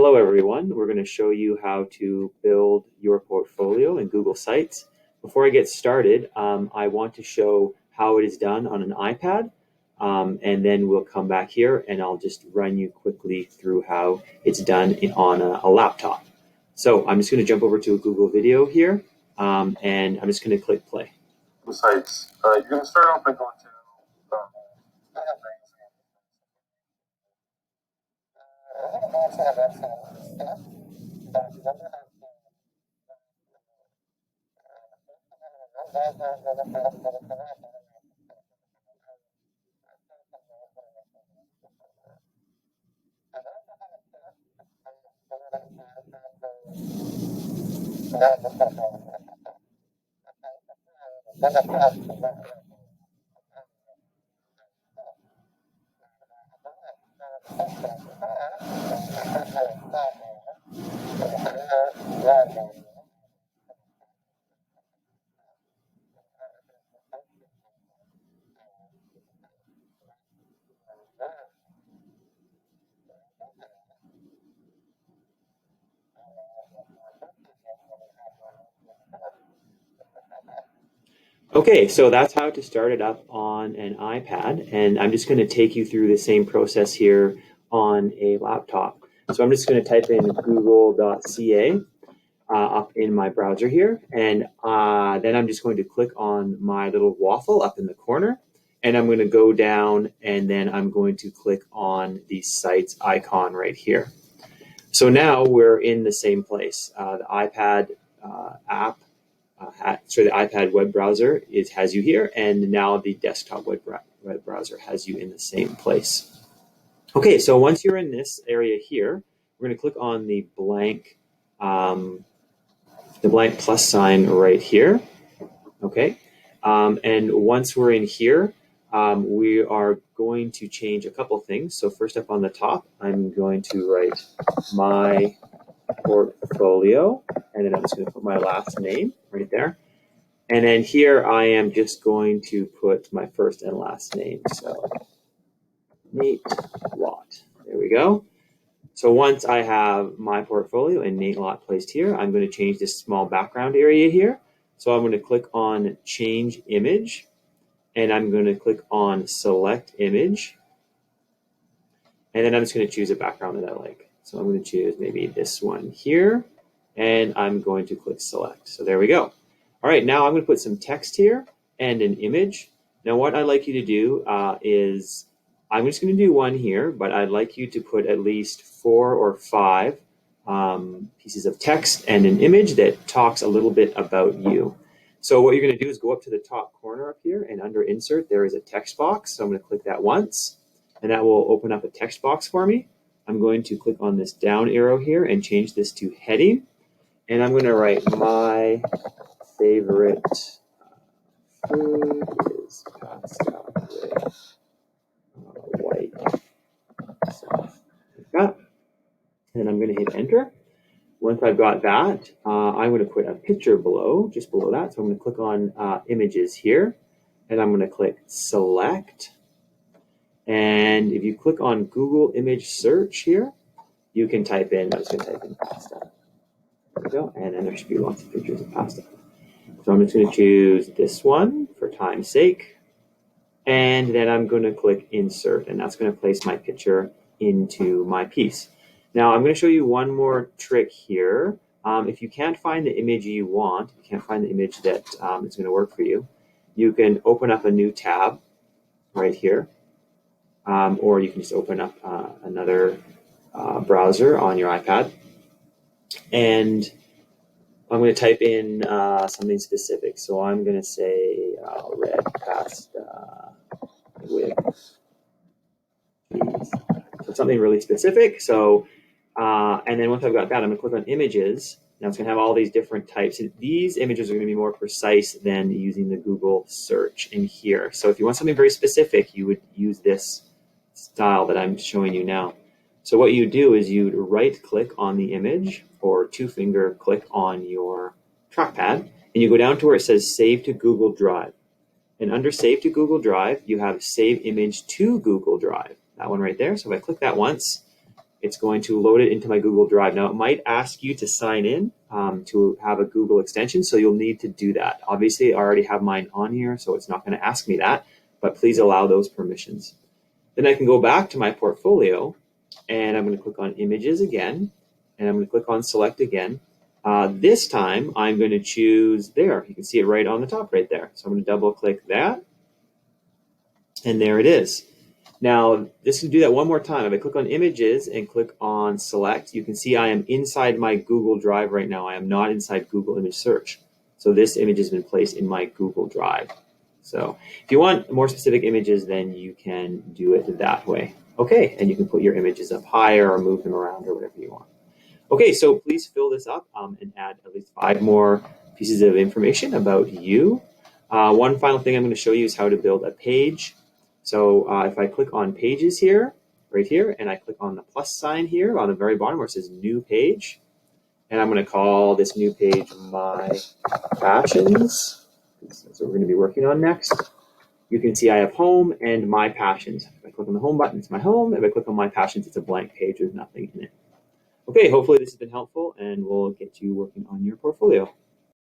Hello everyone, we're going to show you how to build your portfolio in Google Sites. Before I get started, I want to show how it is done on an iPad, and then we'll come back here and I'll just run you quickly through how it's done on a laptop. So I'm just going to jump over to a Google video here, and I'm just going to click play. Sites. You're going to start off by going to Okay, so that's how to start it up on an iPad, and I'm just going to take you through the same process here on a laptop. So I'm just going to type in google.ca up in my browser here, and then I'm just going to click on my little waffle up in the corner, and I'm going to go down, and then I'm going to click on the sites icon right here. So now we're in the same place. The iPad app, the iPad web browser has you here, and now the desktop web browser has you in the same place. Okay, so once you're in this area here, we're going to click on the blank plus sign right here. Okay, and once we're in here, we are going to change a couple things. So first up on the top, I'm going to write my portfolio, and then I'm just going to put my last name right there. And then here I am just going to put my first and last name. So Nate Lott. There we go. So once I have my portfolio and Nate Lott placed here, I'm going to change this small background area here. So I'm going to click on Change Image, and I'm going to click on Select Image. And then I'm just going to choose a background that I like. So I'm going to choose maybe this one here, and I'm going to click Select. So there we go. All right, now I'm going to put some text here and an image. Now what I'd like you to do is, I'm just going to do one here, but I'd like you to put at least 4 or 5 pieces of text and an image that talks a little bit about you. So what you're going to do is go up to the top corner up here, and under Insert, there is a text box. So I'm going to click that once, and that will open up a text box for me. I'm going to click on this down arrow here and change this to heading. And I'm going to write my favorite food is pasta with white sauce. Like that. And I'm going to hit enter. Once I've got that, I'm going to put a picture below, just below that. So I'm going to click on images here, and I'm going to click select. And if you click on Google image search here, you can type in, I'm just going to type in pasta. There we go. And then there should be lots of pictures of pasta. So I'm just going to choose this one for time's sake. And then I'm going to click insert, and that's going to place my picture into my piece. Now I'm going to show you one more trick here. If you can't find the image you want, if you can't find the image that is going to work for you, you can open up a new tab right here. Or you can just open up another browser on your iPad. And I'm going to type in something specific. So I'm going to say red pasta with cheese. So something really specific. So, and then once I've got that, I'm going to click on images. Now it's going to have all these different types. These images are going to be more precise than using the Google search in here. So if you want something very specific, you would use this style that I'm showing you now. So what you do is you'd right click on the image or 2-finger click on your trackpad, and you go down to where it says Save to Google Drive. And under Save to Google Drive, you have Save Image to Google Drive. That one right there. So if I click that once, it's going to load it into my Google Drive. Now, it might ask you to sign in to have a Google extension, so you'll need to do that. Obviously, I already have mine on here, so it's not going to ask me that, but please allow those permissions. Then I can go back to my portfolio, and I'm going to click on Images again, and I'm going to click on Select again. This time, I'm going to choose there. You can see it right on the top right there. So I'm going to double click that, and there it is. Now, this can do that one more time. If I click on Images and click on Select, you can see I am inside my Google Drive right now. I am not inside Google Image Search. So this image has been placed in my Google Drive. So if you want more specific images, then you can do it that way. Okay, and you can put your images up higher or move them around or whatever you want. Okay, so please fill this up and add at least 5 more pieces of information about you. One final thing I'm going to show you is how to build a page. So if I click on Pages here, right here, and I click on the plus sign here on the very bottom where it says New Page, and I'm going to call this new page My Passions. That's what we're going to be working on next. You can see I have Home and My Passions. If I click on the Home button, it's my home. If I click on My Passions, it's a blank page with nothing in it. Okay, hopefully this has been helpful, and we'll get you working on your portfolio.